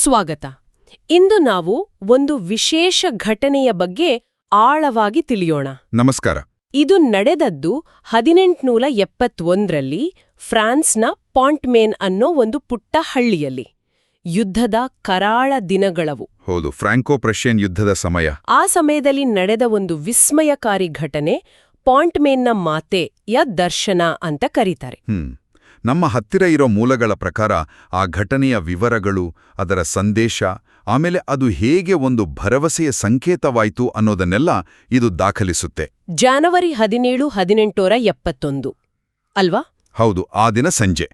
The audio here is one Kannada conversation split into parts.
ಸ್ವಾಗತ. ಇಂದು ನಾವು ಒಂದು ವಿಶೇಷ ಘಟನೆಯ ಬಗ್ಗೆ ಆಳವಾಗಿ ತಿಳಿಯೋಣ. ನಮಸ್ಕಾರ. ಇದು ನಡೆದದ್ದು 1871ರಲ್ಲಿ ಫ್ರಾನ್ಸ್ನ ಪಾಂಟ್ಮೇನ್ ಅನ್ನೋ ಒಂದು ಪುಟ್ಟ ಹಳ್ಳಿಯಲ್ಲಿ. ಯುದ್ಧದ ಕರಾಳ ದಿನಗಳವು. ಹೌದು, ಫ್ರಾಂಕೋ ಪ್ರಷ್ಯನ್ ಯುದ್ಧದ ಸಮಯ. ಆ ಸಮಯದಲ್ಲಿ ನಡೆದ ಒಂದು ವಿಸ್ಮಯಕಾರಿ ಘಟನೆ ಪಾಂಟ್ಮೇನ್ನ ಮಾತೆಯ ದರ್ಶನ ಅಂತ ಕರೀತಾರೆ. ನಮ್ಮ ಹತ್ತಿರ ಇರೋ ಮೂಲಗಳ ಪ್ರಕಾರ ಆ ಘಟನೆಯ ವಿವರಗಳು, ಅದರ ಸಂದೇಶ, ಆಮೇಲೆ ಅದು ಹೇಗೆ ಒಂದು ಭರವಸೆಯ ಸಂಕೇತವಾಯಿತು ಅನ್ನೋದನ್ನೆಲ್ಲ ಇದು ದಾಖಲಿಸುತ್ತೆ. ಜನವರಿ 17, 1871 ಅಲ್ವಾ? ಹೌದು, ಆ ದಿನ ಸಂಜೆ.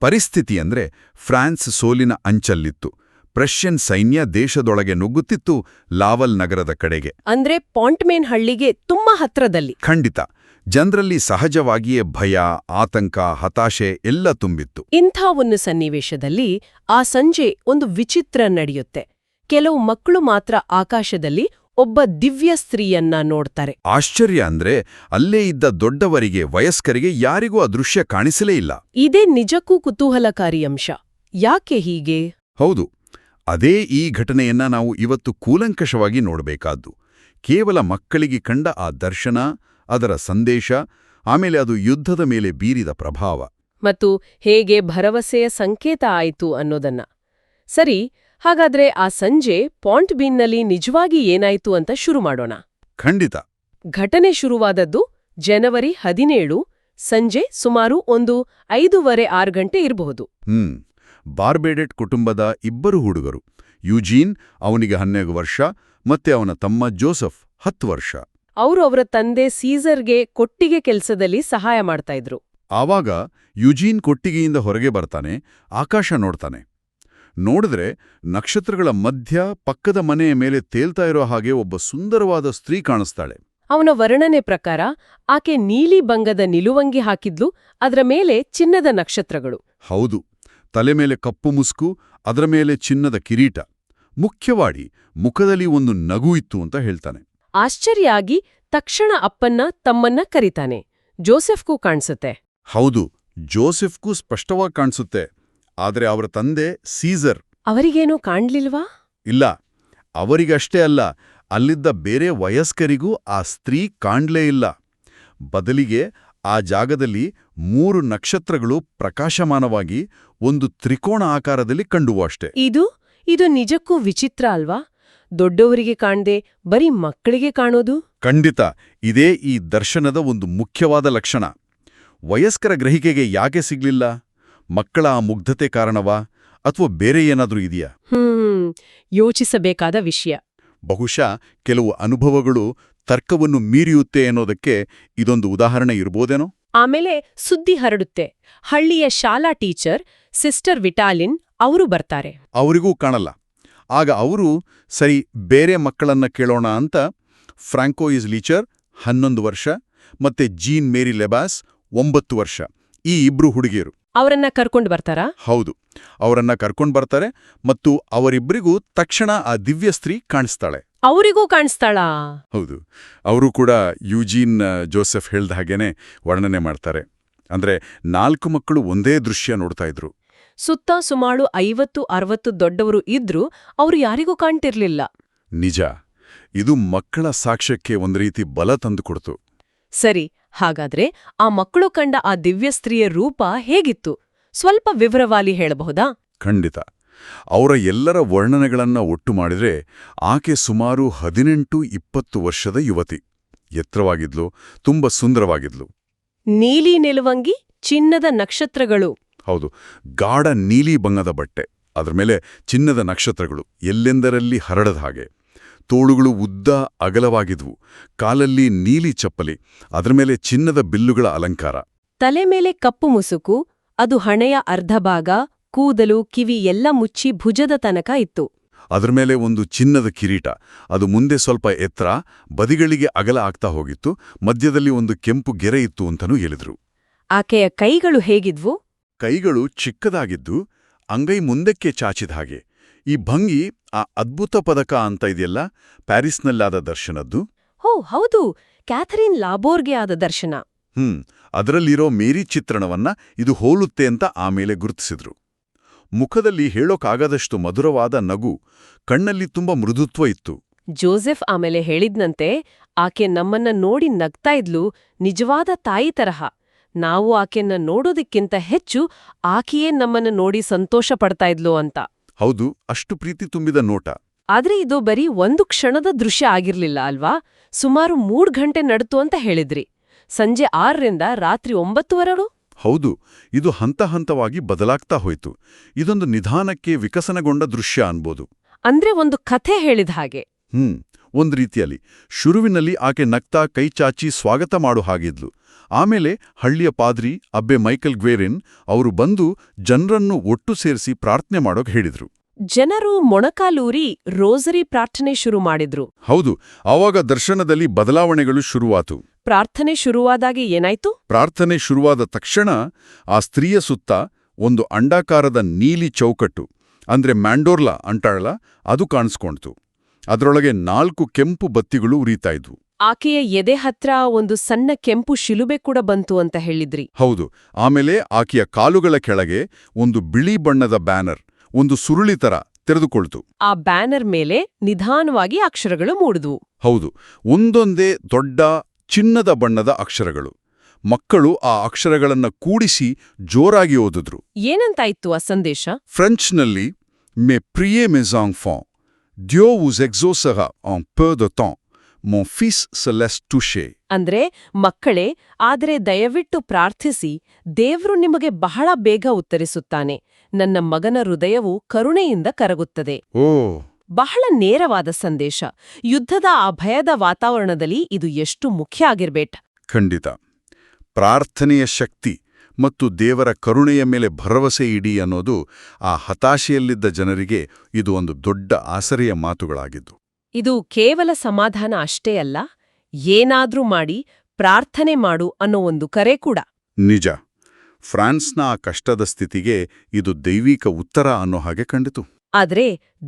ಪರಿಸ್ಥಿತಿ ಅಂದ್ರೆ ಫ್ರಾನ್ಸ್ ಸೋಲಿನ ಅಂಚಲ್ಲಿತ್ತು. ಪ್ರಷ್ಯನ್ ಸೈನ್ಯ ದೇಶದೊಳಗೆ ನುಗ್ಗುತ್ತಿತ್ತು, ಲಾವಲ್ ನಗರದ ಕಡೆಗೆ. ಅಂದ್ರೆ ಪಾಂಟ್ಮೇನ್ ಹಳ್ಳಿಗೆ ತುಂಬಾ ಹತ್ರದಲ್ಲಿ. ಖಂಡಿತ. ಜನರಲ್ಲಿ ಸಹಜವಾಗಿಯೇ ಭಯ, ಆತಂಕ, ಹತಾಶೆ ಎಲ್ಲ ತುಂಬಿತ್ತು. ಇಂಥ ಒಂದು ಸನ್ನಿವೇಶದಲ್ಲಿ ಆ ಸಂಜೆ ಒಂದು ವಿಚಿತ್ರ ನಡೆಯುತ್ತೆ. ಕೆಲವು ಮಕ್ಕಳು ಮಾತ್ರ ಆಕಾಶದಲ್ಲಿ ಒಬ್ಬ ದಿವ್ಯ ಸ್ತ್ರೀಯನ್ನ ನೋಡ್ತಾರೆ. ಆಶ್ಚರ್ಯ ಅಂದ್ರೆ ಅಲ್ಲೇ ಇದ್ದ ದೊಡ್ಡವರಿಗೆ, ವಯಸ್ಕರಿಗೆ ಯಾರಿಗೂ ಆ ದೃಶ್ಯ ಕಾಣಿಸಲೇ ಇಲ್ಲ. ಇದೇ ನಿಜಕ್ಕೂ ಕುತೂಹಲಕಾರಿ ಅಂಶ. ಯಾಕೆ ಹೀಗೆ? ಹೌದು, ಅದೇ ಈ ಘಟನೆಯನ್ನ ನಾವು ಇವತ್ತು ಕೂಲಂಕಷವಾಗಿ ನೋಡಬೇಕಾದ್ದು. ಕೇವಲ ಮಕ್ಕಳಿಗೆ ಕಂಡ ಆ ದರ್ಶನ, ಅದರ ಸಂದೇಶ, ಆಮೇಲೆ ಅದು ಯುದ್ಧದ ಮೇಲೆ ಬೀರಿದ ಪ್ರಭಾವ ಮತ್ತು ಹೇಗೆ ಭರವಸೆಯ ಸಂಕೇತ ಆಯಿತು ಅನ್ನೋದನ್ನ. ಸರಿ, ಹಾಗಾದ್ರೆ ಆ ಸಂಜೆ ಪಾಂಟ್ಮೇನ್ನಲ್ಲಿ ನಿಜವಾಗಿ ಏನಾಯ್ತು ಅಂತ ಶುರು ಮಾಡೋಣ. ಖಂಡಿತ. ಘಟನೆ ಶುರುವಾದದ್ದು ಜನವರಿ 17 ಸಂಜೆ ಸುಮಾರು 5:30-6 ಗಂಟೆ ಇರಬಹುದು. ಬಾರ್ಬೇಡೆಟ್ ಕುಟುಂಬದ ಇಬ್ಬರು ಹುಡುಗರು, ಯುಜೀನ್, ಅವನಿಗೆ 12 ವರ್ಷ, ಮತ್ತೆ ಅವನ ತಮ್ಮ ಜೋಸೆಫ್, 10 ವರ್ಷ. ಅವರು ಅವರ ತಂದೆ ಸೀಸರ್ಗೆ ಕೊಟ್ಟಿಗೆ ಕೆಲಸದಲ್ಲಿ ಸಹಾಯ ಮಾಡ್ತಾ ಇದ್ರು. ಆವಾಗ ಯುಜೀನ್ ಕೊಟ್ಟಿಗೆಯಿಂದ ಹೊರಗೆ ಬರ್ತಾನೆ, ಆಕಾಶ ನೋಡ್ತಾನೆ. ನೋಡಿದ್ರೆ ನಕ್ಷತ್ರಗಳ ಮಧ್ಯ ಪಕ್ಕದ ಮನೆಯ ಮೇಲೆ ತೇಲ್ತಾ ಇರೋ ಹಾಗೆ ಒಬ್ಬ ಸುಂದರವಾದ ಸ್ತ್ರೀ ಕಾಣಿಸ್ತಾಳೆ. ಅವನ ವರ್ಣನೆ ಪ್ರಕಾರ ಆಕೆ ನೀಲಿ ಬಂಗದ ನಿಲುವಂಗಿ ಹಾಕಿದ್ಲು, ಅದರ ಮೇಲೆ ಚಿನ್ನದ ನಕ್ಷತ್ರಗಳು. ಹೌದು, ತಲೆ ಮೇಲೆ ಕಪ್ಪು ಮುಸ್ಕು, ಅದರ ಮೇಲೆ ಚಿನ್ನದ ಕಿರೀಟ. ಮುಖ್ಯವಾಗಿ ಮುಖದಲ್ಲಿ ಒಂದು ನಗು ಇತ್ತು ಅಂತ ಹೇಳ್ತಾನೆ. ಆಶ್ಚರ್ಯ ಆಗಿ ತಕ್ಷಣ ಅಪ್ಪನ್ನ ತಮ್ಮನ್ನ ಕರೀತಾನೆ. ಜೋಸೆಫ್ಗೂ ಕಾಣಿಸುತ್ತೆ. ಹೌದು, ಜೋಸೆಫ್ಗೂ ಸ್ಪಷ್ಟವಾಗಿ ಕಾಣಿಸುತ್ತೆ. ಆದ್ರೆ ಅವರ ತಂದೆ ಸೀಸರ್, ಅವರಿಗೇನೂ ಕಾಣ್ಲಿಲ್ವಾ? ಇಲ್ಲ, ಅವರಿಗಷ್ಟೇ ಅಲ್ಲ, ಅಲ್ಲಿದ್ದ ಬೇರೆ ವಯಸ್ಕರಿಗೂ ಆ ಸ್ತ್ರೀ ಕಾಣ್ಲೇ ಇಲ್ಲ. ಬದಲಿಗೆ ಆ ಜಾಗದಲ್ಲಿ 3 ನಕ್ಷತ್ರಗಳು ಪ್ರಕಾಶಮಾನವಾಗಿ ಒಂದು ತ್ರಿಕೋಣ ಆಕಾರದಲ್ಲಿ ಕಂಡುವು ಅಷ್ಟೆ. ಇದು ನಿಜಕ್ಕೂ ವಿಚಿತ್ರ ಅಲ್ವಾ? ದೊಡ್ಡವರಿಗೆ ಕಾಣ್ದೆ ಬರೀ ಮಕ್ಕಳಿಗೆ ಕಾಣೋದು. ಖಂಡಿತ. ಇದೇ ಈ ದರ್ಶನದ ಒಂದು ಮುಖ್ಯವಾದ ಲಕ್ಷಣ. ವಯಸ್ಕರ ಗ್ರಹಿಕೆಗೆ ಯಾಕೆ ಸಿಗ್ಲಿಲ್ಲ? ಮಕ್ಕಳ ಆ ಮುಗ್ಧತೆ ಕಾರಣವಾ, ಅಥವಾ ಬೇರೆ ಏನಾದ್ರೂ ಇದೆಯಾ? ಯೋಚಿಸಬೇಕಾದ ವಿಷಯ. ಬಹುಶಃ ಕೆಲವು ಅನುಭವಗಳು ತರ್ಕವನ್ನು ಮೀರಿಯುತ್ತೆ ಅನ್ನೋದಕ್ಕೆ ಇದೊಂದು ಉದಾಹರಣೆ ಇರ್ಬೋದೇನೋ? ಆಮೇಲೆ ಸುದ್ದಿ ಹರಡುತ್ತೆ. ಹಳ್ಳಿಯ ಶಾಲಾ ಟೀಚರ್ ಸಿಸ್ಟರ್ ವಿಟಾಲಿನ್ ಅವರು ಬರ್ತಾರೆ. ಅವರಿಗೂ ಕಾಣಲ್ಲ. ಆಗ ಅವರು, ಸರಿ, ಬೇರೆ ಮಕ್ಕಳನ್ನ ಕೇಳೋಣ ಅಂತ ಫ್ರಾಂಕೋ ಲೀಚರ್ 11 ವರ್ಷ, ಮತ್ತೆ ಜೀನ್ ಮೇರಿ ಲೆಬಾಸ್ 9 ವರ್ಷ, ಈ ಇಬ್ರು ಹುಡುಗಿಯರು ಅವರನ್ನ ಕರ್ಕೊಂಡು ಬರ್ತಾರಾ? ಹೌದು, ಅವರನ್ನ ಕರ್ಕೊಂಡು ಬರ್ತಾರೆ. ಮತ್ತು ಅವರಿಬ್ಬರಿಗೂ ತಕ್ಷಣ ಆ ದಿವ್ಯ ಸ್ತ್ರೀ ಕಾಣಿಸ್ತಾಳೆ. ಅವರಿಗೂ ಕಾಣಿಸ್ತಾಳಾ? ಹೌದು, ಅವರು ಕೂಡ ಯುಜೀನ್, ಜೋಸೆಫ್ ಹೇಳ್ದ ಹಾಗೇನೆ ವರ್ಣನೆ ಮಾಡ್ತಾರೆ. ಅಂದ್ರೆ 4 ಮಕ್ಕಳು ಒಂದೇ ದೃಶ್ಯ ನೋಡ್ತಾ ಇದ್ರು. ಸುತ್ತ ಸುಮಾರು 50-60 ದೊಡ್ಡವರು ಇದ್ರೂ ಅವರು ಯಾರಿಗೂ ಕಾಣ್ತಿರ್ಲಿಲ್ಲ. ನಿಜ. ಇದು ಮಕ್ಕಳ ಸಾಕ್ಷ್ಯಕ್ಕೆ ಒಂದು ರೀತಿ ಬಲ ತಂದುಕೊಡ್ತು. ಸರಿ, ಹಾಗಾದ್ರೆ ಆ ಮಕ್ಕಳು ಕಂಡ ಆ ದಿವ್ಯ ಸ್ತ್ರೀಯ ರೂಪ ಹೇಗಿತ್ತು? ಸ್ವಲ್ಪ ವಿವರವಾಗಿ ಹೇಳಬಹುದಾ? ಖಂಡಿತ. ಅವರ ಎಲ್ಲರ ವರ್ಣನೆಗಳನ್ನ ಒಟ್ಟು ಮಾಡಿದ್ರೆ ಆಕೆ ಸುಮಾರು 18-20 ವರ್ಷದ ಯುವತಿ. ಎತ್ತರವಾಗಿದ್ಲು, ತುಂಬ ಸುಂದರವಾಗಿದ್ಲು. ನೀಲಿ ನಿಲುವಂಗಿ, ಚಿನ್ನದ ನಕ್ಷತ್ರಗಳು. ಹೌದು, ಗಾಢ ನೀಲಿ ಬಣ್ಣದ ಬಟ್ಟೆ, ಅದರ ಮೇಲೆ ಚಿನ್ನದ ನಕ್ಷತ್ರಗಳು ಎಲ್ಲೆಂದರಲ್ಲಿ ಹರಡದ ಹಾಗೆ. ತೋಳುಗಳು ಉದ್ದ ಅಗಲವಾಗಿದ್ವು, ಕಾಲಲ್ಲಿ ನೀಲಿ ಚಪ್ಪಲಿ, ಅದರ ಮೇಲೆ ಚಿನ್ನದ ಬಿಲ್ಲುಗಳ ಅಲಂಕಾರ. ತಲೆ ಮೇಲೆ ಕಪ್ಪು ಮುಸುಕು, ಅದು ಹಣೆಯ ಅರ್ಧ ಭಾಗ, ಕೂದಲು, ಕಿವಿ ಎಲ್ಲ ಮುಚ್ಚಿ ಭುಜದ ತನಕ ಇತ್ತು. ಅದರ ಮೇಲೆ ಒಂದು ಚಿನ್ನದ ಕಿರೀಟ, ಅದು ಮುಂದೆ ಸ್ವಲ್ಪ ಎತ್ತರ, ಬದಿಗಳಿಗೆ ಅಗಲ ಆಗ್ತಾ ಹೋಗಿತ್ತು, ಮಧ್ಯದಲ್ಲಿ ಒಂದು ಕೆಂಪು ಗೆರೆ ಇತ್ತು ಅಂತನೂ ಹೇಳಿದ್ರು. ಆಕೆಯ ಕೈಗಳು ಹೇಗಿದ್ವು? ಕೈಗಳು ಚಿಕ್ಕದಾಗಿದ್ದು, ಅಂಗೈ ಮುಂದಕ್ಕೆ ಚಾಚಿದ ಹಾಗೆ. ಈ ಭಂಗಿ ಆ ಅದ್ಭುತ ಪದಕ ಅಂತ ಇದೆಯಲ್ಲ, ಪ್ಯಾರಿಸ್ನಲ್ಲಾದ ದರ್ಶನದ್ದು. ಹೌದು, ಕ್ಯಾಥರಿನ್ ಲಾಬೋರ್ಗೆ ಆದ ದರ್ಶನ. ಅದರಲ್ಲಿರೋ ಮೇರಿ ಚಿತ್ರಣವನ್ನ ಇದು ಹೋಲುತ್ತೆ ಅಂತ ಆಮೇಲೆ ಗುರುತಿಸಿದ್ರು. ಮುಖದಲ್ಲಿ ಹೇಳೋಕಾಗದಷ್ಟು ಮಧುರವಾದ ನಗು, ಕಣ್ಣಲ್ಲಿ ತುಂಬ ಮೃದುತ್ವ ಇತ್ತು. ಜೋಸೆಫ್ ಆಮೇಲೆ ಹೇಳಿದ್ನಂತೆ, ಆಕೆ ನಮ್ಮನ್ನ ನೋಡಿ ನಗ್ತಾ ಇದ್ಲು, ನಿಜವಾದ ತಾಯಿ ತರಹ. ನಾವು ಆಕೆನ್ನ ನೋಡೋದಕ್ಕಿಂತ ಹೆಚ್ಚು ಆಕೆಯೇ ನಮ್ಮನ್ನ ನೋಡಿ ಸಂತೋಷ ಪಡ್ತಾ ಇದ್ಲು ಅಂತ. ಹೌದು, ಅಷ್ಟು ಪ್ರೀತಿ ತುಂಬಿದ ನೋಟ. ಆದ್ರೆ ಇದು ಬರೀ ಒಂದು ಕ್ಷಣದ ದೃಶ್ಯ ಆಗಿರ್ಲಿಲ್ಲ ಅಲ್ವಾ? ಸುಮಾರು 3 ಗಂಟೆ ನಡ್ತು ಅಂತ ಹೇಳಿದ್ರಿ. ಸಂಜೆ 6ರಿಂದ ರಾತ್ರಿ 9ವರೆಗೂ? ಹೌದು, ಇದು ಹಂತ ಹಂತವಾಗಿ ಬದಲಾಗ್ತಾ ಹೋಯ್ತು. ಇದೊಂದು ನಿಧಾನಕ್ಕೆ ವಿಕಸನಗೊಂಡ ದೃಶ್ಯ ಅನ್ಬೋದು. ಅಂದ್ರೆ ಒಂದು ಕಥೆ ಹೇಳಿದ ಹಾಗೆ. ಒಂದ್ ರೀತಿಯಲ್ಲಿ ಶುರುವಿನಲ್ಲಿ ಆಕೆ ನಗ್ತಾ ಕೈಚಾಚಿ ಸ್ವಾಗತ ಮಾಡೋ ಹಾಗಿದ್ಲು. ಆಮೇಲೆ ಹಳ್ಳಿಯ ಪಾದ್ರಿ ಅಬ್ಬೆ ಮೈಕಲ್ ಗ್ವೇರಿನ್ ಅವರು ಬಂದು ಜನರನ್ನು ಒಟ್ಟು ಸೇರಿಸಿ ಪ್ರಾರ್ಥನೆ ಮಾಡೋಕ್ ಹೇಳಿದ್ರು. ಜನರು ಮೊಣಕಾಲೂರಿ ರೋಸರಿ ಪ್ರಾರ್ಥನೆ ಶುರು ಮಾಡಿದ್ರು. ಹೌದು, ಆವಾಗ ದರ್ಶನದಲ್ಲಿ ಬದಲಾವಣೆಗಳು ಶುರುವಾತು. ಪ್ರಾರ್ಥನೆ ಶುರುವಾದಾಗ ಏನಾಯ್ತು? ಪ್ರಾರ್ಥನೆ ಶುರುವಾದ ತಕ್ಷಣ ಆ ಸ್ತ್ರೀಯ ಸುತ್ತ ಒಂದು ಅಂಡಾಕಾರದ ನೀಲಿ ಚೌಕಟ್ಟು, ಅಂದ್ರೆ ಮ್ಯಾಂಡೋರ್ಲಾ ಅಂಟಾಳಲ್ಲ, ಅದು ಕಾಣಿಸ್ಕೊಳ್ತು. ಅದರೊಳಗೆ 4 ಕೆಂಪು ಬತ್ತಿಗಳು ಉರಿತಾ ಇದ್ವು. ಆಕೆಯ ಎದೆ ಹತ್ರ ಒಂದು ಸಣ್ಣ ಕೆಂಪು ಶಿಲುಬೆ ಕೂಡ ಬಂತು ಅಂತ ಹೇಳಿದ್ರಿ. ಹೌದು, ಆಮೇಲೆ ಆಕೆಯ ಕಾಲುಗಳ ಕೆಳಗೆ ಒಂದು ಬಿಳಿ ಬಣ್ಣದ ಬ್ಯಾನರ್, ಒಂದು ಸುರುಳಿ ತರ ತೆರೆದುಕೊಳ್ತು. ಆ ಬ್ಯಾನರ್ ಮೇಲೆ ನಿಧಾನವಾಗಿ ಅಕ್ಷರಗಳು ಮೂಡಿದ್ವು. ಹೌದು, ಒಂದೊಂದೇ ದೊಡ್ಡ ಚಿನ್ನದ ಬಣ್ಣದ ಅಕ್ಷರಗಳು. ಮಕ್ಕಳು ಆ ಅಕ್ಷರಗಳನ್ನ ಕೂಡಿಸಿ ಜೋರಾಗಿ ಓದಿದ್ರು. ಏನಂತಾಯ್ತು ಆ ಸಂದೇಶ? ಫ್ರೆಂಚ್ನಲ್ಲಿ ಮೆ ಪ್ರಿಯೇ mes enfants, Dieu vous exaucera en peu de temps, mon fils se laisse toucher. ಅಂದ್ರೆ, ಮಕ್ಕಳೇ, ಆದರೆ ದಯವಿಟ್ಟು ಪ್ರಾರ್ಥಿಸಿ, ದೇವ್ರು ನಿಮಗೆ ಬಹಳ ಬೇಗ ಉತ್ತರಿಸುತ್ತಾನೆ. ನನ್ನ ಮಗನ ಹೃದಯವು ಕರುಣೆಯಿಂದ ಕರಗುತ್ತದೆ. ಓ, ಬಹಳ ನೇರವಾದ ಸಂದೇಶ. ಯುದ್ಧದ ಆ ಭಯದ ವಾತಾವರಣದಲ್ಲಿ ಇದು ಎಷ್ಟು ಮುಖ್ಯ ಆಗಿರ್ಬೇಟ್. ಖಂಡಿತ. ಪ್ರಾರ್ಥನೆಯ ಶಕ್ತಿ ಮತ್ತು ದೇವರ ಕರುಣೆಯ ಮೇಲೆ ಭರವಸೆ ಇಡಿ ಅನ್ನೋದು ಆ ಹತಾಶೆಯಲ್ಲಿದ್ದ ಜನರಿಗೆ ಇದು ಒಂದು ದೊಡ್ಡ ಆಸರೆಯ ಮಾತುಗಳಾಗಿದ್ದು. ಇದು ಕೇವಲ ಸಮಾಧಾನ ಅಷ್ಟೇ ಅಲ್ಲ, ಏನಾದ್ರೂ ಮಾಡಿ ಪ್ರಾರ್ಥನೆ ಮಾಡು ಅನ್ನೋ ಒಂದು ಕರೆ ಕೂಡ. ನಿಜ. ಫ್ರಾನ್ಸ್ನ ಆ ಕಷ್ಟದ ಸ್ಥಿತಿಗೆ ಇದು ದೈವಿಕ ಉತ್ತರ ಅನ್ನೋ ಹಾಗೆ ಕಂಡಿತು. ಆದ್ರೆ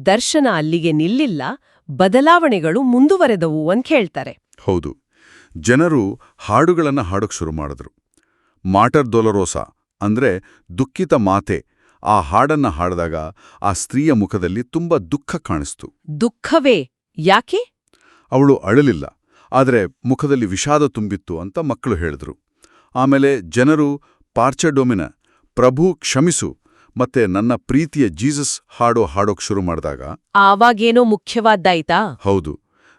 ದರ್ಶನ ಅಲ್ಲಿಗೆ ನಿಲ್ಲಿಲ್ಲ, ಬದಲಾವಣೆಗಳು ಮುಂದುವರೆದವು ಅಂತ ಹೇಳ್ತಾರೆ. ಹೌದು, ಜನರು ಹಾಡುಗಳನ್ನ ಹಾಡೋಕ್ ಶುರು ಮಾಡಿದ್ರು. ಮಾಟರ್ ದೊಲರೋಸಾ ಅಂದ್ರೆ ದುಃಖಿತ ಮಾತೆ, ಆ ಹಾಡನ್ನ ಹಾಡಿದಾಗ ಆ ಸ್ತ್ರೀಯ ಮುಖದಲ್ಲಿ ತುಂಬಾ ದುಃಖ ಕಾಣಿಸ್ತು. ದುಃಖವೇ? ಯಾಕೆ? ಅವಳು ಅಳಲಿಲ್ಲ, ಆದರೆ ಮುಖದಲ್ಲಿ ವಿಷಾದ ತುಂಬಿತ್ತು ಅಂತ ಮಕ್ಕಳು ಹೇಳಿದ್ರು. ಆಮೇಲೆ ಜನರು ಪಾರ್ಚಡೊಮಿನ, ಪ್ರಭು ಕ್ಷಮಿಸು, ಮತ್ತೆ ನನ್ನ ಪ್ರೀತಿಯ ಜೀಸಸ್ ಹಾಡೋಕ್ ಶುರು ಮಾಡಿದಾಗ ಆವಾಗೇನೋ ಮುಖ್ಯವಾದ್ದಾಯ್ತಾ? ಹೌದು,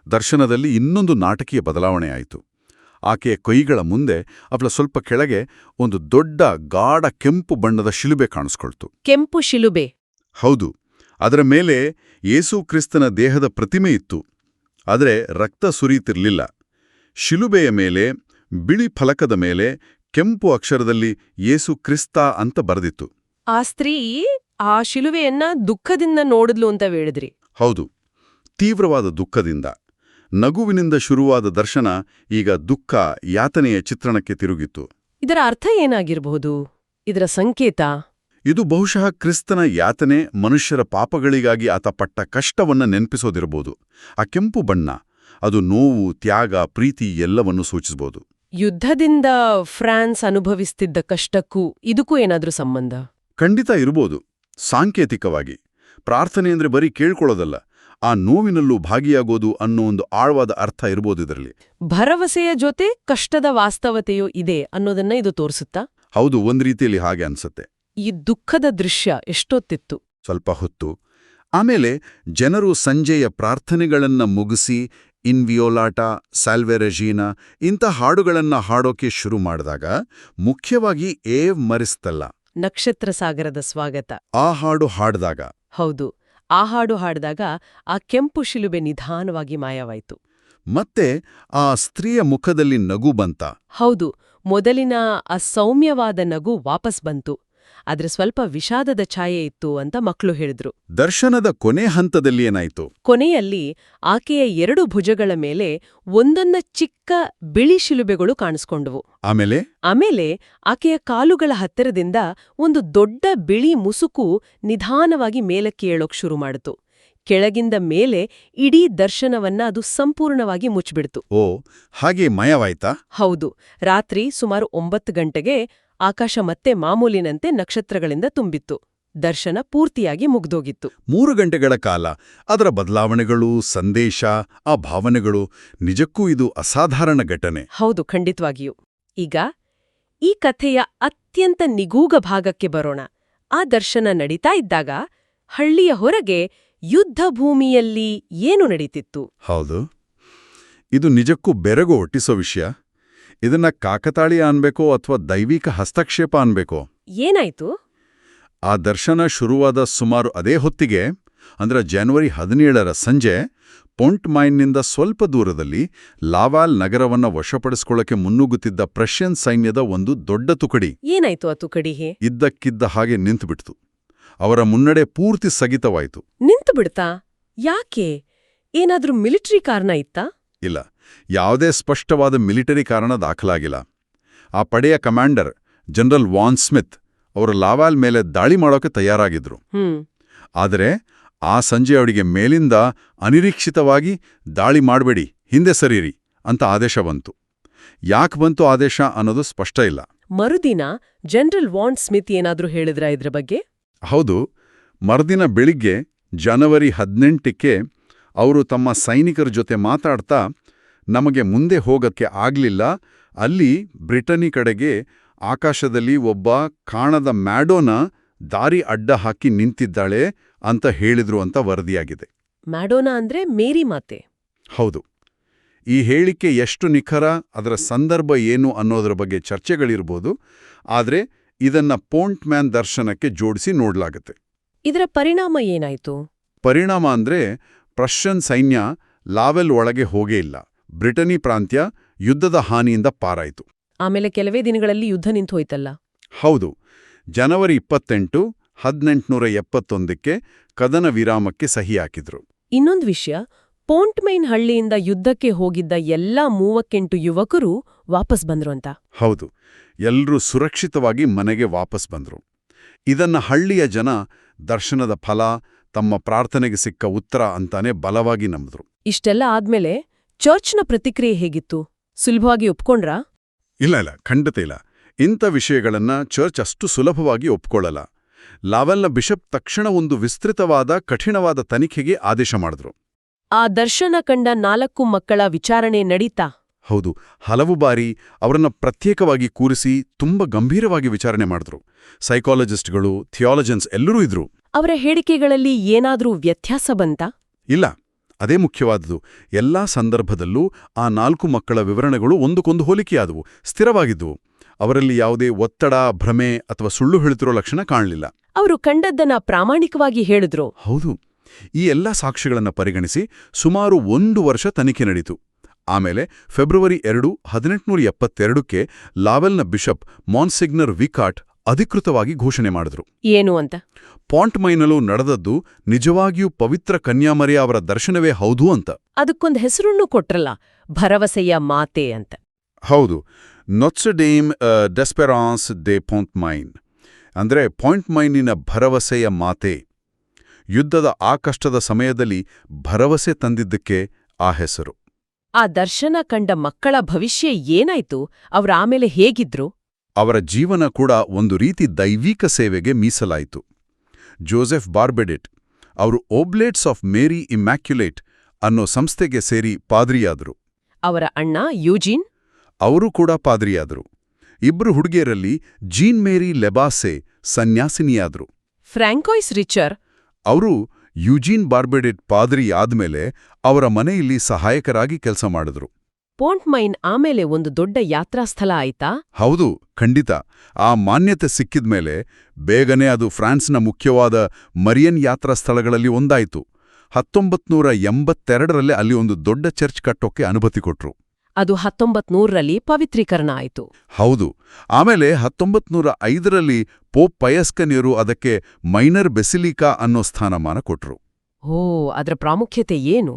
ದರ್ಶನದಲ್ಲಿ ಇನ್ನೊಂದು ನಾಟಕೀಯ ಬದಲಾವಣೆ ಆಯಿತು. ಆಕೆಯ ಕೈಗಳ ಮುಂದೆ ಅವಳ ಸ್ವಲ್ಪ ಕೆಳಗೆ ಒಂದು ದೊಡ್ಡ ಗಾಢ ಕೆಂಪು ಬಣ್ಣದ ಶಿಲುಬೆ ಕಾಣಿಸ್ಕೊಳ್ತು. ಕೆಂಪು ಶಿಲುಬೆ? ಹೌದು, ಅದರ ಮೇಲೆ ಯೇಸು ಕ್ರಿಸ್ತನ ದೇಹದ ಪ್ರತಿಮೆ ಇತ್ತು, ಆದರೆ ರಕ್ತ ಸುರಿಯುತ್ತಿರಲಿಲ್ಲ. ಶಿಲುಬೆಯ ಮೇಲೆ ಬಿಳಿ ಫಲಕದ ಮೇಲೆ ಕೆಂಪು ಅಕ್ಷರದಲ್ಲಿ ಯೇಸು ಕ್ರಿಸ್ತ ಅಂತ ಬರೆದಿತ್ತು. ಆ ಸ್ತ್ರೀ ಆ ಶಿಲುವೆಯನ್ನ ದುಃಖದಿಂದ ನೋಡಿದ್ಲು ಅಂತ ಹೇಳಿದ್ರಿ. ಹೌದು, ತೀವ್ರವಾದ ದುಃಖದಿಂದ. ನಗುವಿನಿಂದ ಶುರುವಾದ ದರ್ಶನ ಈಗ ದುಃಖ, ಯಾತನೆಯ ಚಿತ್ರಣಕ್ಕೆ ತಿರುಗಿತ್ತು. ಇದರ ಅರ್ಥ ಏನಾಗಿರಬಹುದು? ಇದರ ಸಂಕೇತ? ಇದು ಬಹುಶಃ ಕ್ರಿಸ್ತನ ಯಾತನೆ, ಮನುಷ್ಯರ ಪಾಪಗಳಿಗಾಗಿ ಆತ ಪಟ್ಟ ಕಷ್ಟವನ್ನ ನೆನಪಿಸೋದಿರಬಹುದು. ಆ ಕೆಂಪು ಬಣ್ಣ ಅದು ನೋವು, ತ್ಯಾಗ, ಪ್ರೀತಿ ಎಲ್ಲವನ್ನೂ ಸೂಚಿಸಬಹುದು. ಯುದ್ಧದಿಂದ ಫ್ರಾನ್ಸ್ ಅನುಭವಿಸ್ತಿದ್ದ ಕಷ್ಟಕ್ಕೂ ಇದಕ್ಕೂ ಏನಾದ್ರೂ ಸಂಬಂಧ? ಖಂಡಿತ ಇರಬಹುದು. ಸಾಂಕೇತಿಕವಾಗಿ ಪ್ರಾರ್ಥನೆ ಅಂದ್ರೆ ಬರೀ ಕೇಳ್ಕೊಳ್ಳೋದಲ್ಲ, ಆ ನೋವಿನಲ್ಲೂ ಭಾಗಿಯಾಗೋದು ಅನ್ನೋ ಒಂದು ಆಳವಾದ ಅರ್ಥ ಇರಬಹುದು ಇದರಲ್ಲಿ. ಭರವಸೆಯ ಜೊತೆ ಕಷ್ಟದ ವಾಸ್ತವತೆಯೂ ಇದೆ ಅನ್ನೋದನ್ನ ಇದು ತೋರಿಸುತ್ತಾ? ಹೌದು, ಒಂದ್ ರೀತಿಯಲ್ಲಿ ಹಾಗೆ ಅನ್ಸತ್ತೆ. ಈ ದುಃಖದ ದೃಶ್ಯ ಎಷ್ಟೊತ್ತಿತ್ತು? ಸ್ವಲ್ಪ ಹೊತ್ತು. ಆಮೇಲೆ ಜನರು ಸಂಜೆಯ ಪ್ರಾರ್ಥನೆಗಳನ್ನ ಮುಗಿಸಿ ಇನ್ವಿಯೋಲಾಟ, ಸಾಲ್ವೆ ರೆಜೀನಾ ಇಂಥ ಹಾಡುಗಳನ್ನ ಹಾಡೋಕೆ ಶುರು ಮಾಡಿದಾಗ, ಮುಖ್ಯವಾಗಿ ಏವ್ ಮರಿಸ್ತಲ್ಲ, ನಕ್ಷತ್ರ ಸಾಗರದ ಸ್ವಾಗತ, ಆ ಹಾಡು ಹಾಡಿದಾಗ. ಹೌದು, ಆ ಹಾಡು ಹಾಡಿದಾಗ ಆ ಕೆಂಪು ಶಿಲುಬೆ ನಿಧಾನವಾಗಿ ಮಾಯವಾಯಿತು. ಮತ್ತೆ ಆ ಸ್ತ್ರೀಯ ಮುಖದಲ್ಲಿ ನಗು ಬಂತ. ಹೌದು, ಮೊದಲಿನ ಆ ಸೌಮ್ಯವಾದ ನಗು ವಾಪಸ್ ಬಂತು. ಆದ್ರೆ ಸ್ವಲ್ಪ ವಿಷಾದದ ಛಾಯೆ ಇತ್ತು ಅಂತ ಮಕ್ಕಳು ಹೇಳಿದ್ರು. ದರ್ಶನದ ಕೊನೆ ಹಂತದಲ್ಲಿ ಏನಾಯ್ತು? ಕೊನೆಯಲ್ಲಿ ಆಕೆಯ 2 ಭುಜಗಳ ಮೇಲೆ ಒಂದೊಂದ ಚಿಕ್ಕ ಬಿಳಿ ಶಿಲುಬೆಗಳು ಕಾಣಿಸ್ಕೊಂಡವು. ಆಮೇಲೆ ಆಕೆಯ ಕಾಲುಗಳ ಹತ್ತಿರದಿಂದ ಒಂದು ದೊಡ್ಡ ಬಿಳಿ ಮುಸುಕು ನಿಧಾನವಾಗಿ ಮೇಲಕ್ಕೆ ಏಳೋಕ್ ಶುರು ಮಾಡಿತು. ಕೆಳಗಿಂದ ಮೇಲೆ ಇಡೀ ದರ್ಶನವನ್ನ ಅದು ಸಂಪೂರ್ಣವಾಗಿ ಮುಚ್ಚಿಬಿಡ್ತು. ಓ, ಹಾಗೆ ಮಯವಾಯ್ತಾ? ಹೌದು, ರಾತ್ರಿ ಸುಮಾರು 9 ಗಂಟೆಗೆ ಆಕಾಶ ಮತ್ತೆ ಮಾಮೂಲಿನಂತೆ ನಕ್ಷತ್ರಗಳಿಂದ ತುಂಬಿತ್ತು. ದರ್ಶನ ಪೂರ್ತಿಯಾಗಿ ಮುಗ್ದೋಗಿತ್ತು. 3 ಗಂಟೆಗಳ ಕಾಲ ಅದರ ಬದಲಾವಣೆಗಳು, ಸಂದೇಶ, ಆ ಭಾವನೆಗಳು, ನಿಜಕ್ಕೂ ಇದು ಅಸಾಧಾರಣ ಘಟನೆ. ಹೌದು, ಖಂಡಿತವಾಗಿಯೂ. ಈಗ ಈ ಕಥೆಯ ಅತ್ಯಂತ ನಿಗೂಢ ಭಾಗಕ್ಕೆ ಬರೋಣ. ಆ ದರ್ಶನ ನಡೀತಾ ಇದ್ದಾಗ ಹಳ್ಳಿಯ ಹೊರಗೆ ಯುದ್ಧ ಭೂಮಿಯಲ್ಲಿ ಏನು ನಡೀತಿತ್ತು? ಹೌದು, ಇದು ನಿಜಕ್ಕೂ ಬೆರಗು ಒಟ್ಟಿಸೋ ವಿಷಯ. ಇದನ್ನ ಕಾಕತಾಳೀಯ ಅನ್ಬೇಕೋ ಅಥವಾ ದೈವಿಕ ಹಸ್ತಕ್ಷೇಪ ಅನ್ಬೇಕೋ? ಏನಾಯ್ತು? ಆ ದರ್ಶನ ಶುರುವಾದ ಸುಮಾರು ಅದೇ ಹೊತ್ತಿಗೆ, ಅಂದ್ರೆ ಜನವರಿ 17ರ ಸಂಜೆ, ಪೊಂಟ್ ಮೈನ್ನಿಂದ ಸ್ವಲ್ಪ ದೂರದಲ್ಲಿ ಲಾವಾಲ್ ನಗರವನ್ನ ವಶಪಡಿಸ್ಕೊಳ್ಳಕ್ಕೆ ಮುನ್ನುಗ್ಗುತ್ತಿದ್ದ ಪ್ರಷ್ಯನ್ ಸೈನ್ಯದ ಒಂದು ದೊಡ್ಡ ತುಕಡಿ ಏನಾಯ್ತು ಆ ತುಕಡಿ? ಇದ್ದಕ್ಕಿದ್ದ ಹಾಗೆ ನಿಂತುಬಿಡ್ತು. ಅವರ ಮುನ್ನಡೆ ಪೂರ್ತಿ ಸ್ಥಗಿತವಾಯಿತು. ನಿಂತು ಬಿಡ್ತಾ? ಯಾಕೆ? ಏನಾದ್ರೂ ಮಿಲಿಟರಿ ಕಾರಣ ಇತ್ತಾ? ಇಲ್ಲ, ಯಾವುದೇ ಸ್ಪಷ್ಟವಾದ ಮಿಲಿಟರಿ ಕಾರಣ ದಾಖಲಾಗಿಲ್ಲ. ಆ ಪಡೆಯ ಕಮಾಂಡರ್ ಜನರಲ್ ವಾನ್ ಸ್ಮಿತ್ ಅವರು ಲಾವಾಲ್ ಮೇಲೆ ದಾಳಿ ಮಾಡೋಕೆ ತಯಾರಾಗಿದ್ರು. ಆದರೆ ಆ ಸಂಜೆ ಅವರಿಗೆ ಮೇಲಿಂದ ಅನಿರೀಕ್ಷಿತವಾಗಿ ದಾಳಿ ಮಾಡಬೇಡಿ, ಹಿಂದೆ ಸರೀರಿ ಅಂತ ಆದೇಶ ಬಂತು. ಯಾಕೆ ಬಂತು ಆದೇಶ ಅನ್ನೋದು ಸ್ಪಷ್ಟ ಇಲ್ಲ. ಮರುದಿನ ಜನರಲ್ ವಾನ್ ಸ್ಮಿತ್ ಏನಾದ್ರೂ ಹೇಳಿದ್ರಾ ಇದ್ರ ಬಗ್ಗೆ? ಹೌದು, ಮರುದಿನ ಬೆಳಿಗ್ಗೆ ಜನವರಿ 18ಕ್ಕೆ ಅವರು ತಮ್ಮ ಸೈನಿಕರ ಜೊತೆ ಮಾತಾಡ್ತಾ, ನಮಗೆ ಮುಂದೆ ಹೋಗಕ್ಕೆ ಆಗ್ಲಿಲ್ಲ, ಅಲ್ಲಿ ಬ್ರಿಟನಿ ಕಡೆಗೆ ಆಕಾಶದಲ್ಲಿ ಒಬ್ಬ ಕಾಣದ ಮ್ಯಾಡೋನ ದಾರಿ ಅಡ್ಡ ಹಾಕಿ ನಿಂತಿದ್ದಾಳೆ ಅಂತ ಹೇಳಿದ್ರು ಅಂತ ವರದಿಯಾಗಿದೆ. ಮ್ಯಾಡೋನಾ ಅಂದ್ರೆ ಮೇರಿ ಮಾತೆ? ಹೌದು. ಈ ಹೇಳಿಕೆ ಎಷ್ಟು ನಿಖರ, ಅದರ ಸಂದರ್ಭ ಏನು ಅನ್ನೋದರ ಬಗ್ಗೆ ಚರ್ಚೆಗಳಿರ್ಬೋದು, ಆದರೆ ಇದನ್ನ ಪೋಂಟ್ ಮ್ಯಾನ್ ದರ್ಶನಕ್ಕೆ ಜೋಡಿಸಿ ನೋಡ್ಲಾಗತ್ತೆ. ಇದರ ಪರಿಣಾಮ ಏನಾಯ್ತು? ಪರಿಣಾಮ ಅಂದ್ರೆ ಪ್ರಷ್ಯನ್ ಸೈನ್ಯ ಲಾವೆಲ್ ಒಳಗೆ ಹೋಗೇ ಇಲ್ಲ. ಬ್ರಿಟನಿ ಪ್ರಾಂತ್ಯ ಯುದ್ಧದ ಹಾನಿಯಿಂದ ಪಾರಾಯಿತು. ಆಮೇಲೆ ಕೆಲವೇ ದಿನಗಳಲ್ಲಿ ಯುದ್ಧ ನಿಂತು ಹೋಯ್ತಲ್ಲ? ಹೌದು. ಜನವರಿ 28, 1871ಕ್ಕೆ ಕದನ ವಿರಾಮಕ್ಕೆ ಸಹಿ ಹಾಕಿದ್ರು. ಇನ್ನೊಂದು ವಿಷಯ, ಪೋಂಟ್ ಮೈನ್ ಹಳ್ಳಿಯಿಂದ ಯುದ್ಧಕ್ಕೆ ಹೋಗಿದ್ದ ಎಲ್ಲಾ 38 ಯುವಕರು ವಾಪಸ್ ಬಂದ್ರು ಅಂತ. ಹೌದು, ಎಲ್ರೂ ಸುರಕ್ಷಿತವಾಗಿ ಮನೆಗೆ ವಾಪಸ್ ಬಂದ್ರು. ಇದನ್ನ ಹಳ್ಳಿಯ ಜನ ದರ್ಶನದ ಫಲ, ತಮ್ಮ ಪ್ರಾರ್ಥನೆಗೆ ಸಿಕ್ಕ ಉತ್ತರ ಅಂತಾನೆ ಬಲವಾಗಿ ನಂಬಿದ್ರು. ಇಷ್ಟೆಲ್ಲ ಆದ್ಮೇಲೆ ಚರ್ಚ್ನ ಪ್ರತಿಕ್ರಿಯೆ ಹೇಗಿತ್ತು? ಸುಲಭವಾಗಿ ಒಪ್ಕೊಂಡ್ರಾ? ಇಲ್ಲ, ಖಂಡಿತ ಇಲ್ಲ. ಇಂಥ ವಿಷಯಗಳನ್ನ ಚರ್ಚ್ ಅಷ್ಟು ಸುಲಭವಾಗಿ ಒಪ್ಕೊಳ್ಳಲ್ಲ. ಲಾವೆಲ್ನ ಬಿಷಪ್ ತಕ್ಷಣ ಒಂದು ವಿಸ್ತೃತವಾದ, ಕಠಿಣವಾದ ತನಿಖೆಗೆ ಆದೇಶ ಮಾಡಿದ್ರು. ಆ ದರ್ಶನ ಕಂಡ 4 ಮಕ್ಕಳ ವಿಚಾರಣೆ ನಡೀತಾ? ಹೌದು, ಹಲವು ಬಾರಿ ಅವರನ್ನ ಪ್ರತ್ಯೇಕವಾಗಿ ಕೂರಿಸಿ ತುಂಬ ಗಂಭೀರವಾಗಿ ವಿಚಾರಣೆ ಮಾಡಿದ್ರು. ಸೈಕಾಲಜಿಸ್ಟ್ಗಳು, ಥಿಯಾಲಜನ್ಸ್ ಎಲ್ಲರೂ ಇದ್ರು. ಅವರ ಹೇಳಿಕೆಗಳಲ್ಲಿ ಏನಾದ್ರೂ ವ್ಯತ್ಯಾಸ ಬಂತಾ? ಇಲ್ಲ, ಅದೇ ಮುಖ್ಯವಾದುದು. ಎಲ್ಲಾ ಸಂದರ್ಭದಲ್ಲೂ ಆ 4 ಮಕ್ಕಳ ವಿವರಣೆಗಳು ಒಂದಕ್ಕೊಂದು ಹೋಲಿಕೆಯಾದವು, ಸ್ಥಿರವಾಗಿದ್ವು. ಅವರಲ್ಲಿ ಯಾವುದೇ ಒತ್ತಡ, ಭ್ರಮೆ ಅಥವಾ ಸುಳ್ಳು ಹೇಳ್ತಿರೋ ಲಕ್ಷಣ ಕಾಣಲಿಲ್ಲ. ಅವರು ಕಂಡದ್ದನ್ನ ಪ್ರಾಮಾಣಿಕವಾಗಿ ಹೇಳಿದ್ರು. ಹೌದು. ಈ ಎಲ್ಲಾ ಸಾಕ್ಷಿಗಳನ್ನ ಪರಿಗಣಿಸಿ ಸುಮಾರು 1 ವರ್ಷ ತನಿಖೆ ನಡೆಯಿತು. ಆಮೇಲೆ ಫೆಬ್ರವರಿ 2, 1872ಕ್ಕೆ ಲಾವೆಲ್ನ ಬಿಷಪ್ ಮಾನ್ಸಿಗ್ನರ್ ವಿಕಾಟ್ ಅಧಿಕೃತವಾಗಿ ಘೋಷಣೆ ಮಾಡಿದ್ರು. ಏನು ಅಂತ? ಪಾಂಟ್ ಮೈನಲ್ಲೂ ನಡೆದದ್ದು ನಿಜವಾಗಿಯೂ ಪವಿತ್ರ ಕನ್ಯಾಮರಿಯ ಅವರ ದರ್ಶನವೇ ಹೌದು ಅಂತ. ಅದಕ್ಕೊಂದು ಹೆಸರನ್ನು ಕೊಟ್ರಲ್ಲ, ಭರವಸೆಯ ಮಾತೆ ಅಂತ. ಹೌದು, ನೊಟ್ಸಡೇಮ್ ಡೆಸ್ಪೆರಾನ್ಸ್ ದೆ ಪೊಂಟ್ ಮೈನ್, ಅಂದ್ರೆ ಪಾಂಟ್ ಮೈನಿನ ಭರವಸೆಯ ಮಾತೆ. ಯುದ್ಧದ ಆ ಕಷ್ಟದ ಸಮಯದಲ್ಲಿ ಭರವಸೆ ತಂದಿದ್ದಕ್ಕೆ ಆ ಹೆಸರು. ಆ ದರ್ಶನ ಕಂಡ ಮಕ್ಕಳ ಭವಿಷ್ಯ ಏನಾಯ್ತು? ಅವ್ರ ಆಮೇಲೆ ಹೇಗಿದ್ರು? ಅವರ ಜೀವನ ಕೂಡ ಒಂದು ರೀತಿ ದೈವಿಕ ಸೇವೆಗೆ ಮೀಸಲಾಯಿತು. ಜೋಸೆಫ್ ಬಾರ್ಬೆಡೆಟ್ ಅವರು ಓಬ್ಲೇಟ್ಸ್ ಆಫ್ ಮೇರಿ ಇಮ್ಯಾಕ್ಯುಲೇಟ್ ಅನ್ನೋ ಸಂಸ್ಥೆಗೆ ಸೇರಿ ಪಾದ್ರಿಯಾದರು. ಅವರ ಅಣ್ಣ ಯೂಜಿನ್? ಅವರು ಕೂಡ ಪಾದ್ರಿಯಾದರು. ಇಬ್ರು ಹುಡುಗಿಯರಲ್ಲಿ ಜೀನ್ ಮೇರಿ ಲೆಬಾಸೆ ಸನ್ಯಾಸಿನಿಯಾದರು. ಫ್ರಾಂಕೋಯ್ಸ್ ರಿಚರ್? ಅವರು ಯುಜೀನ್ ಬಾರ್ಬೆಡೆಟ್ ಪಾದ್ರಿ ಆದ್ಮೇಲೆ ಅವರ ಮನೆಯಲ್ಲಿ ಸಹಾಯಕರಾಗಿ ಕೆಲಸ ಮಾಡಿದ್ರು. ಪೋಂಟ್ ಮೈನ್ ಆಮೇಲೆ ಒಂದು ದೊಡ್ಡ ಯಾತ್ರಾಸ್ಥಳ ಆಯ್ತಾ? ಹೌದು, ಖಂಡಿತ. ಆ ಮಾನ್ಯತೆ ಸಿಕ್ಕಿದ್ಮೇಲೆ ಬೇಗನೆ ಅದು ಫ್ರಾನ್ಸ್ನ ಮುಖ್ಯವಾದ ಮರಿಯನ್ ಯಾತ್ರಾ ಸ್ಥಳಗಳಲ್ಲಿ ಒಂದಾಯಿತು. 1982ರಲ್ಲಿ ಅಲ್ಲಿ ಒಂದು ದೊಡ್ಡ ಚರ್ಚ್ ಕಟ್ಟೋಕೆ ಅನುಮತಿ ಕೊಟ್ರು. ಅದು 1900ರಲ್ಲಿ ಪವಿತ್ರೀಕರಣ ಆಯಿತು. ಹೌದು. ಆಮೇಲೆ 1905ರಲ್ಲಿ ಪೋಪ್ ಪಯಸ್ಕನಿಯರು ಅದಕ್ಕೆ ಮೈನರ್ ಬೆಸಿಲಿಕಾ ಅನ್ನೋ ಸ್ಥಾನಮಾನ ಕೊಟ್ರು. ಓ, ಅದರ ಪ್ರಾಮುಖ್ಯತೆ ಏನು?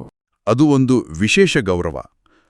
ಅದು ಒಂದು ವಿಶೇಷ ಗೌರವ.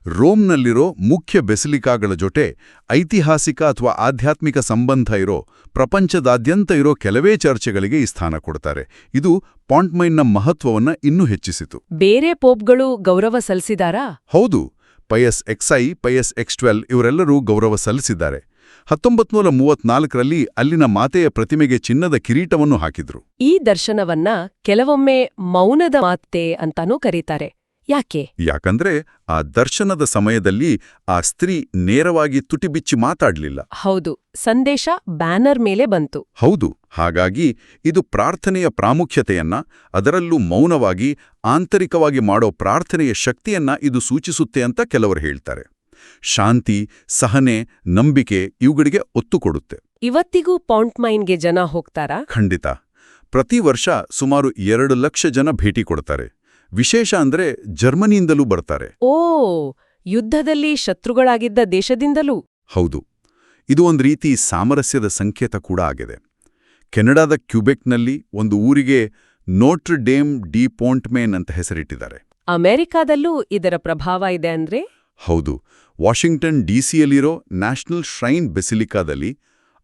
ರೋಮ್ನಲ್ಲಿರೋ ಮುಖ್ಯ ಬೆಸಿಲಿಕಾಗಳ ಜೊತೆ ಐತಿಹಾಸಿಕ ಅಥವಾ ಆಧ್ಯಾತ್ಮಿಕ ಸಂಬಂಧ ಇರೋ ಪ್ರಪಂಚದಾದ್ಯಂತ ಇರೋ ಕೆಲವೇ ಚರ್ಚ್ಗಳಿಗೆ ಈ ಸ್ಥಾನ ಕೊಡ್ತಾರೆ. ಇದು ಪಾಂಟ್ ಮೈನ್ನ ಮಹತ್ವವನ್ನ ಇನ್ನೂ ಹೆಚ್ಚಿಸಿತು. ಬೇರೆ ಪೋಪ್ಗಳು ಗೌರವ ಸಲ್ಲಿಸಿದಾರಾ? ಹೌದು. ಪಯಸ್ XI, ಪಯಸ್ X12 ಇವರೆಲ್ಲರೂ ಗೌರವ ಸಲ್ಲಿಸಿದ್ದಾರೆ. 1934ರಲ್ಲಿ ಅಲ್ಲಿನ ಮಾತೆಯ ಪ್ರತಿಮೆಗೆ ಚಿನ್ನದ ಕಿರೀಟವನ್ನು ಹಾಕಿದ್ರು. ಈ ದರ್ಶನವನ್ನ ಕೆಲವೊಮ್ಮೆ ಮೌನದ ಮಾತೆ ಅಂತಾನೂ ಕರೀತಾರೆ. ಯಾಕೆ? ಯಾಕಂದ್ರೆ ಆ ದರ್ಶನದ ಸಮಯದಲ್ಲಿ ಆ ಸ್ತ್ರೀ ನೇರವಾಗಿ ತುಟಿಬಿಚ್ಚಿ ಮಾತಾಡ್ಲಿಲ್ಲ. ಹೌದು, ಸಂದೇಶ ಬ್ಯಾನರ್ ಮೇಲೆ ಬಂತು. ಹೌದು, ಹಾಗಾಗಿ ಇದು ಪ್ರಾರ್ಥನೆಯ ಪ್ರಾಮುಖ್ಯತೆಯನ್ನ, ಅದರಲ್ಲೂ ಮೌನವಾಗಿ ಆಂತರಿಕವಾಗಿ ಮಾಡೋ ಪ್ರಾರ್ಥನೆಯ ಶಕ್ತಿಯನ್ನ ಇದು ಸೂಚಿಸುತ್ತೆ ಅಂತ ಕೆಲವರು ಹೇಳ್ತಾರೆ. ಶಾಂತಿ, ಸಹನೆ, ನಂಬಿಕೆ ಇವುಗಳಿಗೆ ಒತ್ತು ಕೊಡುತ್ತೆ. ಇವತ್ತಿಗೂ ಪಾಂಟ್ಮೈನ್ಗೆ ಜನ ಹೋಗ್ತಾರಾ? ಖಂಡಿತ. ಪ್ರತಿ ವರ್ಷ ಸುಮಾರು 2 ಲಕ್ಷ ಜನ ಭೇಟಿ ಕೊಡ್ತಾರೆ. ವಿಶೇಷ ಅಂದ್ರೆ ಜರ್ಮನಿಯಿಂದಲೂ ಬರ್ತಾರೆ. ಓ, ಯುದ್ಧದಲ್ಲಿ ಶತ್ರುಗಳಾಗಿದ್ದ ದೇಶದಿಂದಲೂ? ಹೌದು. ಇದು ಒಂದು ರೀತಿ ಸಾಮರಸ್ಯದ ಸಂಕೇತ ಕೂಡ ಆಗಿದೆ. ಕೆನಡಾದ ಕ್ಯೂಬೆಕ್ನಲ್ಲಿ ಒಂದು ಊರಿಗೆ ನೋಟ್ರ್ ಡೇಮ್ ಡಿ ಪೋಂಟ್ಮೇನ್ ಅಂತ ಹೆಸರಿಟ್ಟಿದ್ದಾರೆ. ಅಮೆರಿಕಾದಲ್ಲೂ ಇದರ ಪ್ರಭಾವ ಇದೆ ಅಂದ್ರೆ? ಹೌದು. ವಾಷಿಂಗ್ಟನ್ ಡಿಸಿಯಲ್ಲಿರೋ ನ್ಯಾಷನಲ್ ಶ್ರೈನ್ ಬೆಸಿಲಿಕಾದಲ್ಲಿ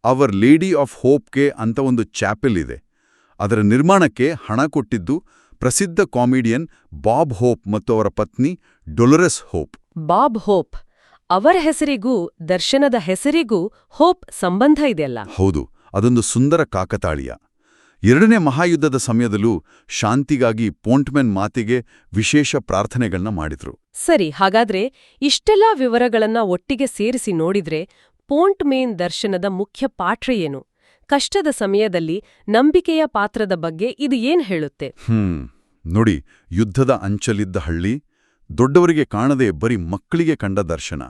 ಅವರ್ ಲೇಡಿ ಆಫ್ ಹೋಪ್ಗೆ ಅಂತ ಒಂದು ಚಾಪೆಲ್ ಇದೆ. ಅದರ ನಿರ್ಮಾಣಕ್ಕೆ ಹಣ ಕೊಟ್ಟಿದ್ದು ಪ್ರಸಿದ್ಧ ಕಾಮಿಡಿಯನ್ ಬಾಬ್ ಹೋಪ್ ಮತ್ತು ಅವರ ಪತ್ನಿ ಡೊಲೊರೆಸ್ ಹೋಪ್. ಬಾಬ್ ಹೋಪ್ ಅವರ ಹೆಸರಿಗೂ ದರ್ಶನದ ಹೆಸರಿಗೂ ಹೋಪ್ ಸಂಬಂಧ ಇದೆಯಲ್ಲ? ಹೌದು, ಅದೊಂದು ಸುಂದರ ಕಾಕತಾಳೀಯ. 2ನೇ ಮಹಾಯುದ್ಧದ ಸಮಯದಲ್ಲೂ ಶಾಂತಿಗಾಗಿ ಪೋಂಟ್ಮೆನ್ ಮಾತಿಗೆ ವಿಶೇಷ ಪ್ರಾರ್ಥನೆಗಳನ್ನ ಮಾಡಿದ್ರು. ಸರಿ, ಹಾಗಾದ್ರೆ ಇಷ್ಟೆಲ್ಲಾ ವಿವರಗಳನ್ನ ಒಟ್ಟಿಗೆ ಸೇರಿಸಿ ನೋಡಿದ್ರೆ ಪೋಂಟ್ಮೇನ್ ದರ್ಶನದ ಮುಖ್ಯ ಪಾಠ ಏನು? ಕಷ್ಟದ ಸಮಯದಲ್ಲಿ ನಂಬಿಕೆಯ ಪಾತ್ರದ ಬಗ್ಗೆ ಇದು ಏನ್ ಹೇಳುತ್ತೆ? ನೋಡಿ, ಯುದ್ಧದ ಅಂಚಲಿದ್ದ ಹಳ್ಳಿ, ದೊಡ್ಡವರಿಗೆ ಕಾಣದೆ ಬರೀ ಮಕ್ಕಳಿಗೆ ಕಂಡ ದರ್ಶನ.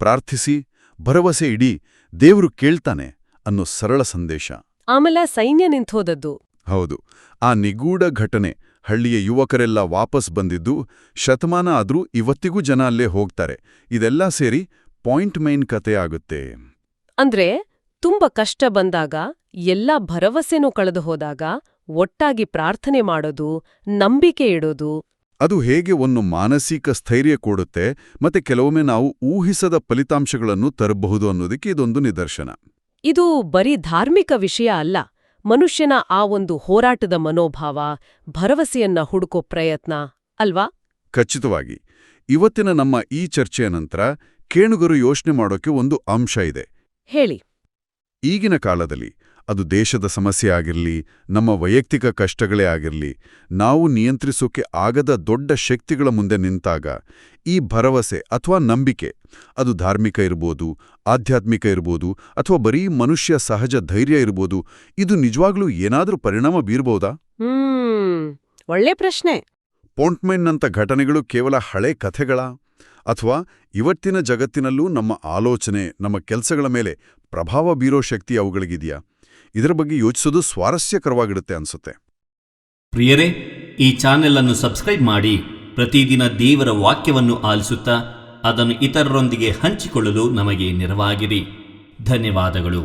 ಪ್ರಾರ್ಥಿಸಿ, ಭರವಸೆ ಇಡಿ, ದೇವ್ರು ಕೇಳ್ತಾನೆ ಅನ್ನೋ ಸರಳ ಸಂದೇಶ. ಆಮೇಲೆ ಸೈನ್ಯ ನಿಂತೋದದ್ದು. ಹೌದು, ಆ ನಿಗೂಢ ಘಟನೆ, ಹಳ್ಳಿಯ ಯುವಕರೆಲ್ಲ ವಾಪಸ್ ಬಂದಿದ್ದು, ಶತಮಾನ ಆದ್ರೂ ಇವತ್ತಿಗೂ ಜನ ಅಲ್ಲೇ ಹೋಗ್ತಾರೆ. ಇದೆಲ್ಲ ಸೇರಿ ಪಾಯಿಂಟ್ಮೈನ್ ಕತೆ ಆಗುತ್ತೆ. ಅಂದ್ರೆ ತುಂಬ ಕಷ್ಟ ಬಂದಾಗ, ಎಲ್ಲ ಭರವಸೆನೂ ಕಳೆದು ಹೋದಾಗ ಒಟ್ಟಾಗಿ ಪ್ರಾರ್ಥನೆ ಮಾಡೋದು, ನಂಬಿಕೆ ಇಡೋದು, ಅದು ಹೇಗೆ ಒಂದು ಮಾನಸಿಕ ಸ್ಥೈರ್ಯ ಕೊಡುತ್ತೆ ಮತ್ತೆ ಕೆಲವೊಮ್ಮೆ ನಾವು ಊಹಿಸದ ಫಲಿತಾಂಶಗಳನ್ನು ತರಬಹುದು ಅನ್ನೋದಕ್ಕೆ ಇದೊಂದು ನಿದರ್ಶನ. ಇದು ಬರೀ ಧಾರ್ಮಿಕ ವಿಷಯ ಅಲ್ಲ, ಮನುಷ್ಯನ ಆ ಒಂದು ಹೋರಾಟದ ಮನೋಭಾವ, ಭರವಸೆಯನ್ನ ಹುಡುಕೋ ಪ್ರಯತ್ನ ಅಲ್ವಾ? ಖಚಿತವಾಗಿ. ಇವತ್ತಿನ ನಮ್ಮ ಈ ಚರ್ಚೆಯ ನಂತರ ಕೇಳುಗರು ಯೋಚನೆ ಮಾಡೋಕೆ ಒಂದು ಅಂಶ ಇದೆ. ಹೇಳಿ. ಈಗಿನ ಕಾಲದಲ್ಲಿ ಅದು ದೇಶದ ಸಮಸ್ಯೆ ಆಗಿರಲಿ, ನಮ್ಮ ವೈಯಕ್ತಿಕ ಕಷ್ಟಗಳೇ ಆಗಿರಲಿ, ನಾವು ನಿಯಂತ್ರಿಸೋಕೆ ಆಗದ ದೊಡ್ಡ ಶಕ್ತಿಗಳ ಮುಂದೆ ನಿಂತಾಗ ಈ ಭರವಸೆ ಅಥವಾ ನಂಬಿಕೆ, ಅದು ಧಾರ್ಮಿಕ ಇರ್ಬೋದು, ಆಧ್ಯಾತ್ಮಿಕ ಇರ್ಬೋದು, ಅಥವಾ ಬರೀ ಮನುಷ್ಯ ಸಹಜ ಧೈರ್ಯ ಇರ್ಬೋದು, ಇದು ನಿಜವಾಗ್ಲೂ ಏನಾದ್ರೂ ಪರಿಣಾಮ ಬೀರ್ಬೋದಾ? ಒಳ್ಳೆ ಪ್ರಶ್ನೆ. ಪೋಂಟ್ಮೈನ್ನಂಥ ಘಟನೆಗಳು ಕೇವಲ ಹಳೆ ಕಥೆಗಳಾ? ಅಥವಾ ಇವತ್ತಿನ ಜಗತ್ತಿನಲ್ಲೂ ನಮ್ಮ ಆಲೋಚನೆ, ನಮ್ಮ ಕೆಲಸಗಳ ಮೇಲೆ ಪ್ರಭಾವ ಬೀರೋ ಶಕ್ತಿ ಅವುಗಳಿಗಿದೆಯಾ? ಇದರ ಬಗ್ಗೆ ಯೋಚಿಸೋದು ಸ್ವಾರಸ್ಯಕರವಾಗಿರುತ್ತೆ ಅನ್ಸುತ್ತೆ. ಪ್ರಿಯರೇ, ಈ ಚಾನೆಲ್ ಅನ್ನು ಸಬ್ಸ್ಕ್ರೈಬ್ ಮಾಡಿ ಪ್ರತಿದಿನ ದೇವರ ವಾಕ್ಯವನ್ನು ಆಲಿಸುತ್ತಾ ಅದನ್ನು ಇತರರೊಂದಿಗೆ ಹಂಚಿಕೊಳ್ಳಲು ನಮಗೆ ನೆರವಾಗಿರಿ. ಧನ್ಯವಾದಗಳು.